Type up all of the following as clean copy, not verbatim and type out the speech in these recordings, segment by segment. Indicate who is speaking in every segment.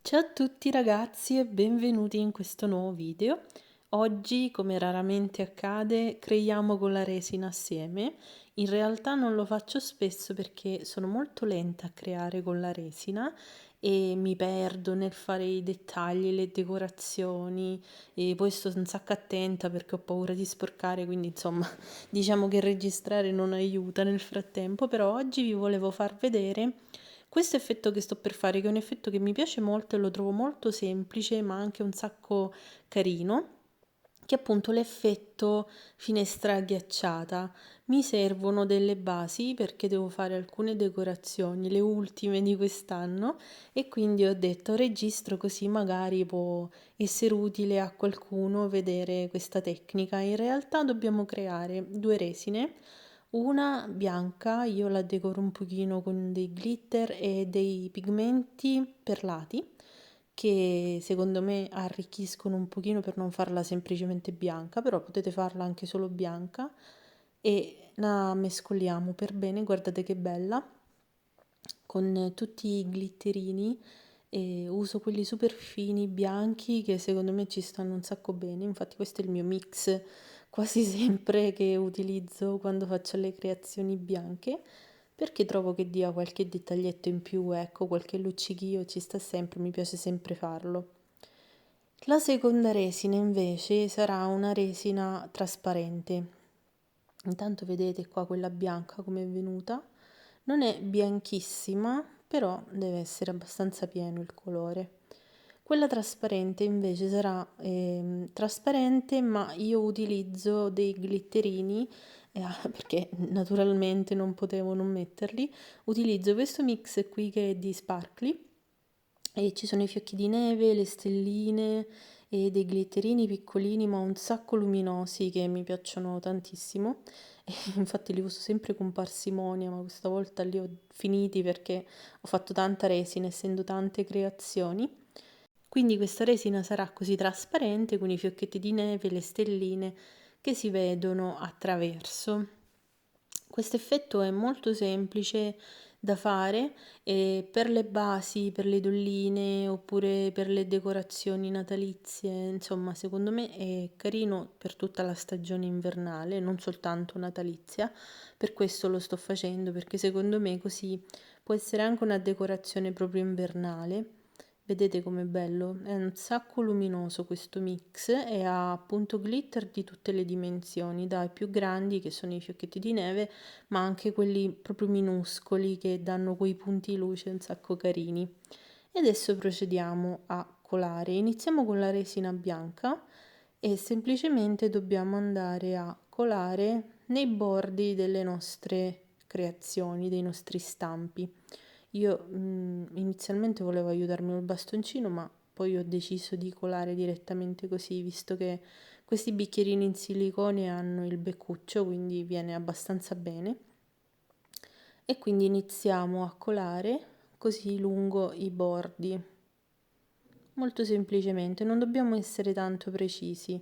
Speaker 1: Ciao a tutti ragazzi e benvenuti in questo nuovo video. Oggi, come raramente accade, creiamo con la resina assieme. In realtà non lo faccio spesso perché sono molto lenta a creare con la resina e mi perdo nel fare i dettagli, le decorazioni e poi sto un sacco attenta perché ho paura di sporcare, quindi insomma diciamo che registrare non aiuta nel frattempo, però oggi vi volevo far vedere questo effetto che sto per fare, che è un effetto che mi piace molto e lo trovo molto semplice, ma anche un sacco carino, che è appunto l'effetto finestra ghiacciata. Mi servono delle basi perché devo fare alcune decorazioni, le ultime di quest'anno, e quindi ho detto registro così magari può essere utile a qualcuno vedere questa tecnica. In realtà dobbiamo creare due resine. Una bianca, io la decoro un pochino con dei glitter e dei pigmenti perlati che secondo me arricchiscono un pochino per non farla semplicemente bianca, però potete farla anche solo bianca e la mescoliamo per bene, guardate che bella, con tutti i glitterini e uso quelli super fini bianchi che secondo me ci stanno un sacco bene. Infatti questo è il mio mix quasi sempre che utilizzo quando faccio le creazioni bianche, perché trovo che dia qualche dettaglietto in più, ecco, qualche luccichio ci sta sempre, mi piace sempre farlo. La seconda resina invece sarà una resina trasparente. Intanto vedete qua quella bianca come è venuta. Non è bianchissima, però deve essere abbastanza pieno il colore. Quella trasparente invece sarà trasparente, ma io utilizzo dei glitterini perché naturalmente non potevo non metterli. Utilizzo questo mix qui che è di sparkly e ci sono i fiocchi di neve, le stelline e dei glitterini piccolini ma un sacco luminosi che mi piacciono tantissimo e infatti li uso sempre con parsimonia, ma questa volta li ho finiti perché ho fatto tanta resina essendo tante creazioni. Quindi questa resina sarà così trasparente con i fiocchetti di neve, le stelline che si vedono attraverso. Questo effetto è molto semplice da fare e per le basi, per le dolline oppure per le decorazioni natalizie, insomma, secondo me è carino per tutta la stagione invernale, non soltanto natalizia. Per questo lo sto facendo perché secondo me così può essere anche una decorazione proprio invernale. Vedete com'è bello? È un sacco luminoso questo mix e ha appunto glitter di tutte le dimensioni, dai più grandi che sono i fiocchetti di neve, ma anche quelli proprio minuscoli che danno quei punti luce un sacco carini. E adesso procediamo a colare. Iniziamo con la resina bianca e semplicemente dobbiamo andare a colare nei bordi delle nostre creazioni, dei nostri stampi. Io inizialmente volevo aiutarmi col bastoncino, ma poi ho deciso di colare direttamente così, visto che questi bicchierini in silicone hanno il beccuccio, quindi viene abbastanza bene. E quindi iniziamo a colare così lungo i bordi. Molto semplicemente, non dobbiamo essere tanto precisi.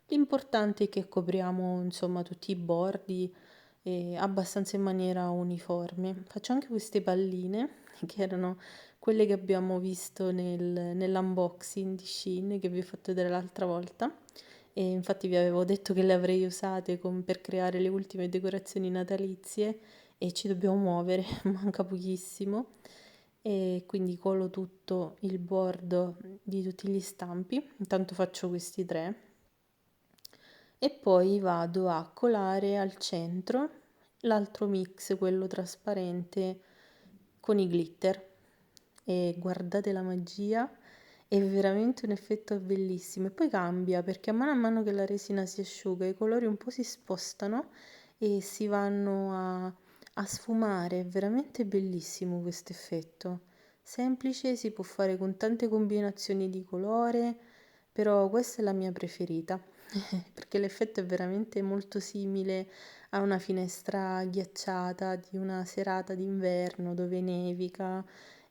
Speaker 1: L'importante è che copriamo, insomma, tutti i bordi abbastanza in maniera uniforme. Faccio anche queste palline, che erano quelle che abbiamo visto nell'unboxing di Shein che vi ho fatto vedere l'altra volta. E infatti vi avevo detto che le avrei usate per creare le ultime decorazioni natalizie e ci dobbiamo muovere, manca pochissimo. E quindi colo tutto il bordo di tutti gli stampi. Intanto faccio questi tre e poi vado a colare al centro l'altro mix, quello trasparente con i glitter. E guardate la magia, è veramente un effetto bellissimo. E poi cambia perché a mano che la resina si asciuga i colori un po' si spostano e si vanno a sfumare. È veramente bellissimo questo effetto. Semplice, si può fare con tante combinazioni di colore, però questa è la mia preferita perché l'effetto è veramente molto simile a una finestra ghiacciata di una serata d'inverno dove nevica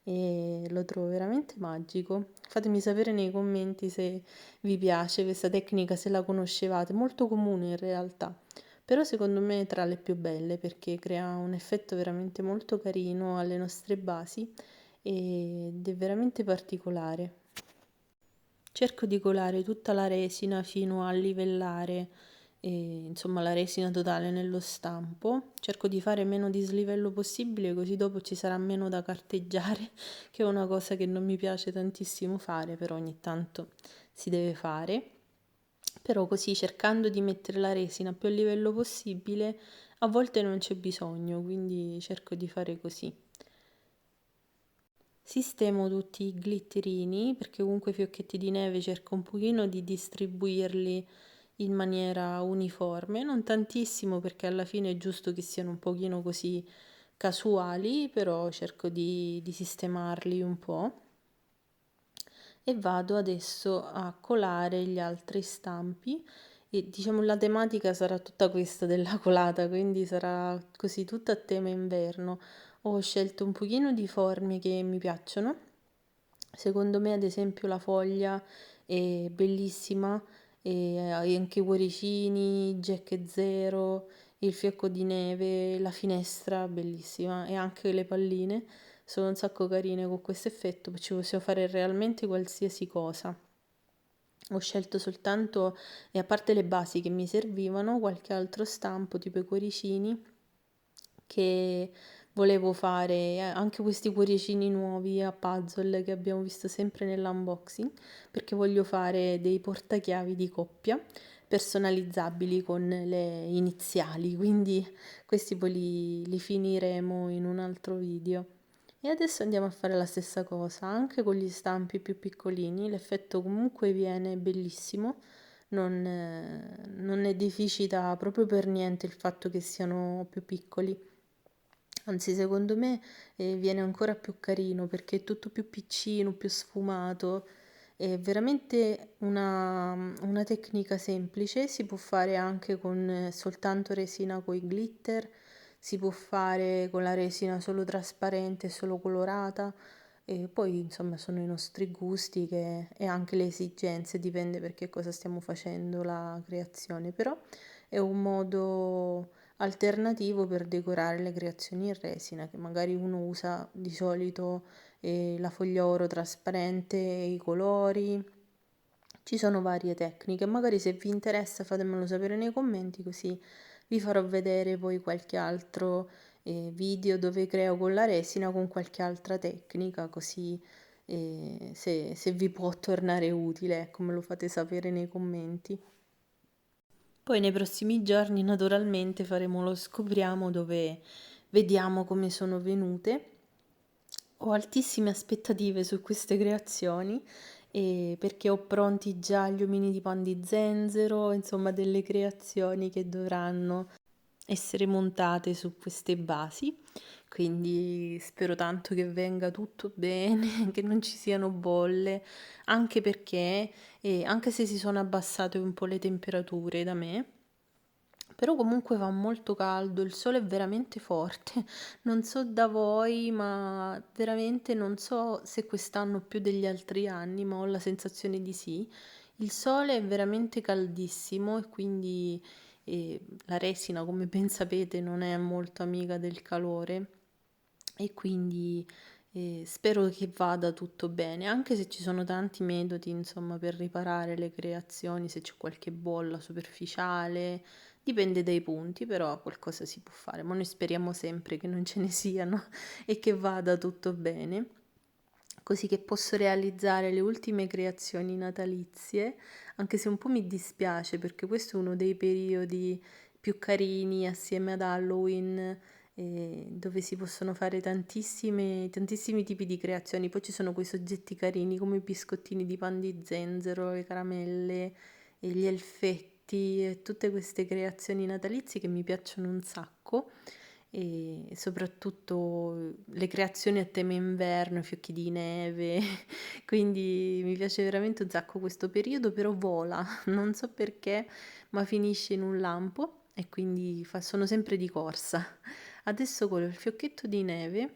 Speaker 1: e lo trovo veramente magico. Fatemi sapere nei commenti se vi piace questa tecnica, se la conoscevate, molto comune in realtà, però secondo me è tra le più belle perché crea un effetto veramente molto carino alle nostre basi ed è veramente particolare. Cerco di colare tutta la resina fino a livellare, insomma, la resina totale nello stampo. Cerco di fare meno dislivello possibile, così dopo ci sarà meno da carteggiare, che è una cosa che non mi piace tantissimo fare, però ogni tanto si deve fare. Però così, cercando di mettere la resina più a livello possibile, a volte non c'è bisogno, quindi cerco di fare così. Sistemo tutti i glitterini perché comunque i fiocchetti di neve cerco un pochino di distribuirli in maniera uniforme, non tantissimo perché alla fine è giusto che siano un pochino così casuali, però cerco di sistemarli un po'. E vado adesso a colare gli altri stampi e diciamo la tematica sarà tutta questa della colata, quindi sarà così tutta a tema inverno. Ho scelto un pochino di forme che mi piacciono. Secondo me, ad esempio, la foglia è bellissima, e anche i cuoricini, Jack Zero, il fiocco di neve, la finestra, bellissima, e anche le palline sono un sacco carine con questo effetto, ci possiamo fare realmente qualsiasi cosa. Ho scelto soltanto, e a parte le basi che mi servivano, qualche altro stampo tipo i cuoricini che volevo fare, anche questi cuoricini nuovi a puzzle che abbiamo visto sempre nell'unboxing, perché voglio fare dei portachiavi di coppia personalizzabili con le iniziali, quindi questi poi li finiremo in un altro video. E adesso andiamo a fare la stessa cosa, anche con gli stampi più piccolini, l'effetto comunque viene bellissimo, non ne deficita proprio per niente il fatto che siano più piccoli. Anzi, secondo me viene ancora più carino perché è tutto più piccino, più sfumato. È veramente una tecnica semplice, si può fare anche con soltanto resina con i glitter, si può fare con la resina solo trasparente, solo colorata, e poi insomma sono i nostri gusti e anche le esigenze, dipende perché cosa stiamo facendo la creazione, però è un modo alternativo per decorare le creazioni in resina, che magari uno usa di solito la foglia oro trasparente e i colori. Ci sono varie tecniche, magari se vi interessa fatemelo sapere nei commenti così vi farò vedere poi qualche altro video dove creo con la resina con qualche altra tecnica, così se vi può tornare utile, ecco, me lo fate sapere nei commenti. Poi nei prossimi giorni naturalmente faremo lo scopriamo dove vediamo come sono venute. Ho altissime aspettative su queste creazioni perché ho pronti già gli omini di pan di zenzero, insomma delle creazioni che dovranno essere montate su queste basi, quindi spero tanto che venga tutto bene, che non ci siano bolle, anche perché, anche se si sono abbassate un po' le temperature da me, però comunque fa molto caldo, il sole è veramente forte, non so da voi, ma veramente non so se quest'anno più degli altri anni, ma ho la sensazione di sì. Il sole è veramente caldissimo e quindi la resina, come ben sapete, non è molto amica del calore e quindi spero che vada tutto bene, anche se ci sono tanti metodi, insomma, per riparare le creazioni, se c'è qualche bolla superficiale, dipende dai punti, però qualcosa si può fare, ma noi speriamo sempre che non ce ne siano e che vada tutto bene, così che posso realizzare le ultime creazioni natalizie, anche se un po' mi dispiace perché questo è uno dei periodi più carini assieme ad Halloween, dove si possono fare tantissimi tipi di creazioni. Poi ci sono quei soggetti carini come i biscottini di pan di zenzero, le caramelle, e gli elfetti e tutte queste creazioni natalizie che mi piacciono un sacco e soprattutto le creazioni a tema inverno, i fiocchi di neve, quindi mi piace veramente un sacco questo periodo, però vola, non so perché, ma finisce in un lampo e quindi sono sempre di corsa. Adesso con il fiocchetto di neve,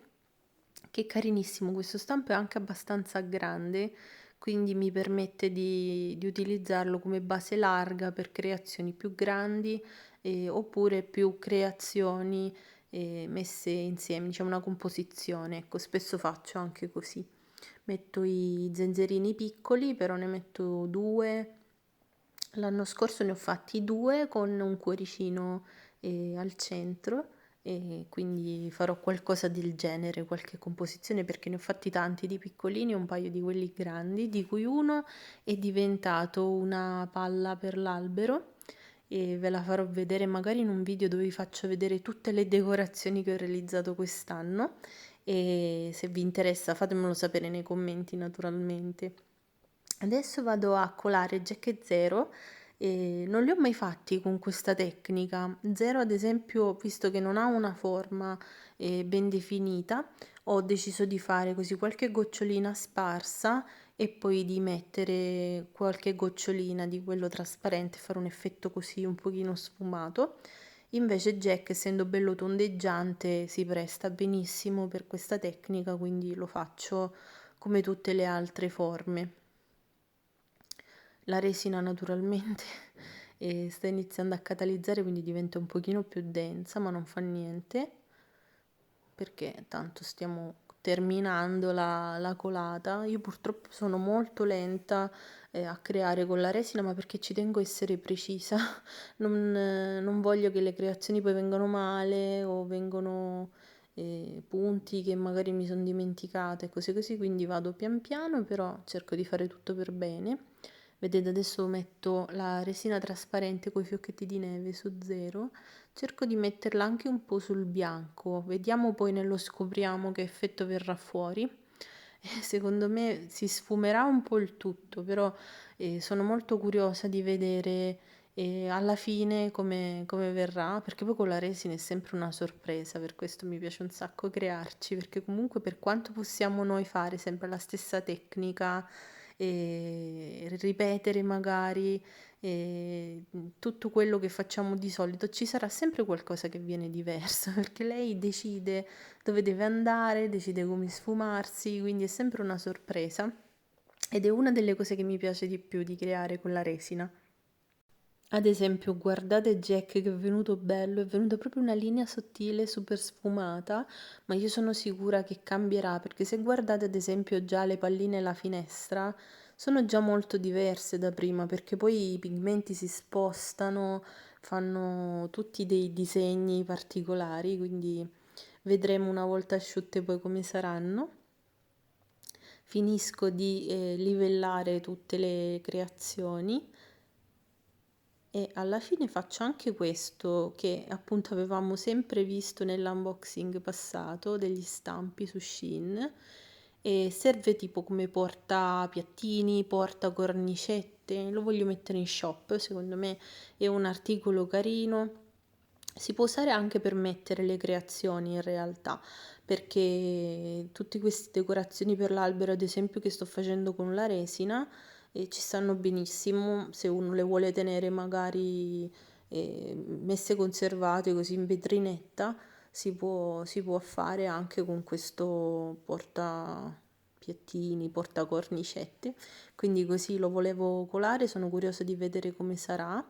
Speaker 1: che è carinissimo, questo stampo è anche abbastanza grande, quindi mi permette di utilizzarlo come base larga per creazioni più grandi oppure più creazioni messe insieme, diciamo una composizione. Ecco, spesso faccio anche così. Metto i zenzerini piccoli, però ne metto due. L'anno scorso ne ho fatti due con un cuoricino al centro, e quindi farò qualcosa del genere, qualche composizione, perché ne ho fatti tanti di piccolini, un paio di quelli grandi, di cui uno è diventato una palla per l'albero, e ve la farò vedere magari in un video dove vi faccio vedere tutte le decorazioni che ho realizzato quest'anno, e se vi interessa fatemelo sapere nei commenti naturalmente. Adesso vado a colare Jack e Zero, e non li ho mai fatti con questa tecnica. Zero, ad esempio, visto che non ha una forma ben definita, ho deciso di fare così qualche gocciolina sparsa e poi di mettere qualche gocciolina di quello trasparente, fare un effetto così un pochino sfumato. Invece Jack, essendo bello tondeggiante, si presta benissimo per questa tecnica, quindi lo faccio come tutte le altre forme. La resina naturalmente sta iniziando a catalizzare, quindi diventa un pochino più densa, ma non fa niente, perché tanto stiamo terminando la colata. Io purtroppo sono molto lenta a creare con la resina, ma perché ci tengo a essere precisa. Non voglio che le creazioni poi vengano male o vengono punti che magari mi sono dimenticata e così così, quindi vado pian piano, però cerco di fare tutto per bene. Vedete, adesso metto la resina trasparente con i fiocchetti di neve su zero. Cerco di metterla anche un po' sul bianco, vediamo poi nello scopriamo che effetto verrà fuori. Secondo me si sfumerà un po' il tutto, però sono molto curiosa di vedere alla fine come verrà, perché poi con la resina è sempre una sorpresa, per questo mi piace un sacco crearci, perché comunque per quanto possiamo noi fare sempre la stessa tecnica e ripetere magari tutto quello che facciamo di solito, ci sarà sempre qualcosa che viene diverso, perché lei decide dove deve andare, decide come sfumarsi, quindi è sempre una sorpresa ed è una delle cose che mi piace di più di creare con la resina. Ad esempio, guardate Jack che è venuto bello, è venuta proprio una linea sottile, super sfumata, ma io sono sicura che cambierà, perché se guardate ad esempio già le palline e la finestra, sono già molto diverse da prima, perché poi i pigmenti si spostano, fanno tutti dei disegni particolari, quindi vedremo una volta asciutte poi come saranno. Finisco di livellare tutte le creazioni e alla fine faccio anche questo che appunto avevamo sempre visto nell'unboxing passato degli stampi su Shein, e serve tipo come porta piattini, porta cornicette. Lo voglio mettere in shop, secondo me è un articolo carino. Si può usare anche per mettere le creazioni in realtà, perché tutte queste decorazioni per l'albero, ad esempio, che sto facendo con la resina, ci stanno benissimo se uno le vuole tenere magari messe conservate così in vetrinetta. Si può fare anche con questo porta piattini, porta cornicette, quindi così lo volevo colare, sono curiosa di vedere come sarà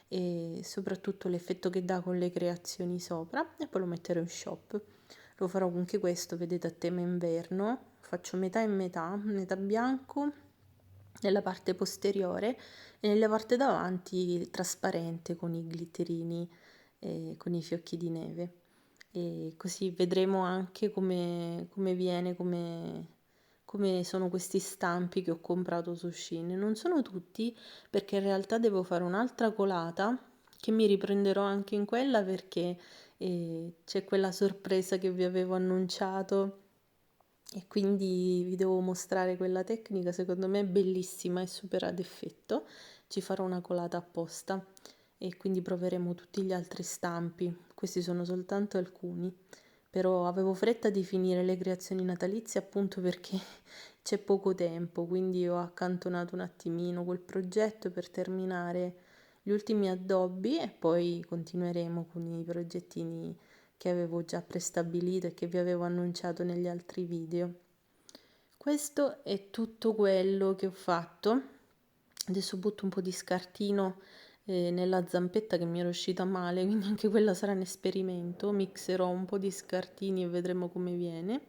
Speaker 1: e soprattutto l'effetto che dà con le creazioni sopra, e poi lo metterò in shop. Lo farò anche questo, vedete, a tema inverno, faccio metà e metà, metà bianco nella parte posteriore e nella parte davanti trasparente con i glitterini e con i fiocchi di neve. E così vedremo anche come viene, come sono questi stampi che ho comprato su Shein. Non sono tutti, perché in realtà devo fare un'altra colata che mi riprenderò anche in quella, perché c'è quella sorpresa che vi avevo annunciato e quindi vi devo mostrare quella tecnica, secondo me è bellissima e super ad effetto. Ci farò una colata apposta e quindi proveremo tutti gli altri stampi. Questi sono soltanto alcuni, però avevo fretta di finire le creazioni natalizie appunto perché c'è poco tempo, quindi ho accantonato un attimino quel progetto per terminare gli ultimi addobbi e poi continueremo con i progettini che avevo già prestabilito e che vi avevo annunciato negli altri video. Questo è tutto quello che ho fatto. Adesso butto un po' di scartino nella zampetta che mi era uscita male, quindi anche quella sarà un esperimento. Mixerò un po' di scartini e vedremo come viene.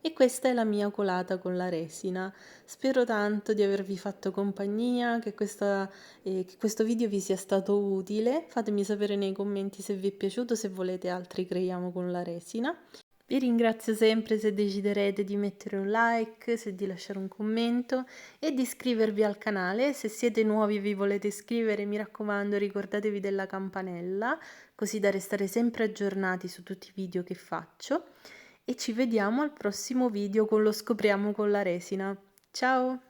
Speaker 1: E questa è la mia colata con la resina. Spero tanto di avervi fatto compagnia, che questo video vi sia stato utile. Fatemi sapere nei commenti se vi è piaciuto, se volete altri creiamo con la resina. Vi ringrazio sempre se deciderete di mettere un like, se di lasciare un commento e di iscrivervi al canale. Se siete nuovi e vi volete iscrivere, mi raccomando, ricordatevi della campanella, così da restare sempre aggiornati su tutti i video che faccio. E ci vediamo al prossimo video con lo scopriamo con la resina. Ciao!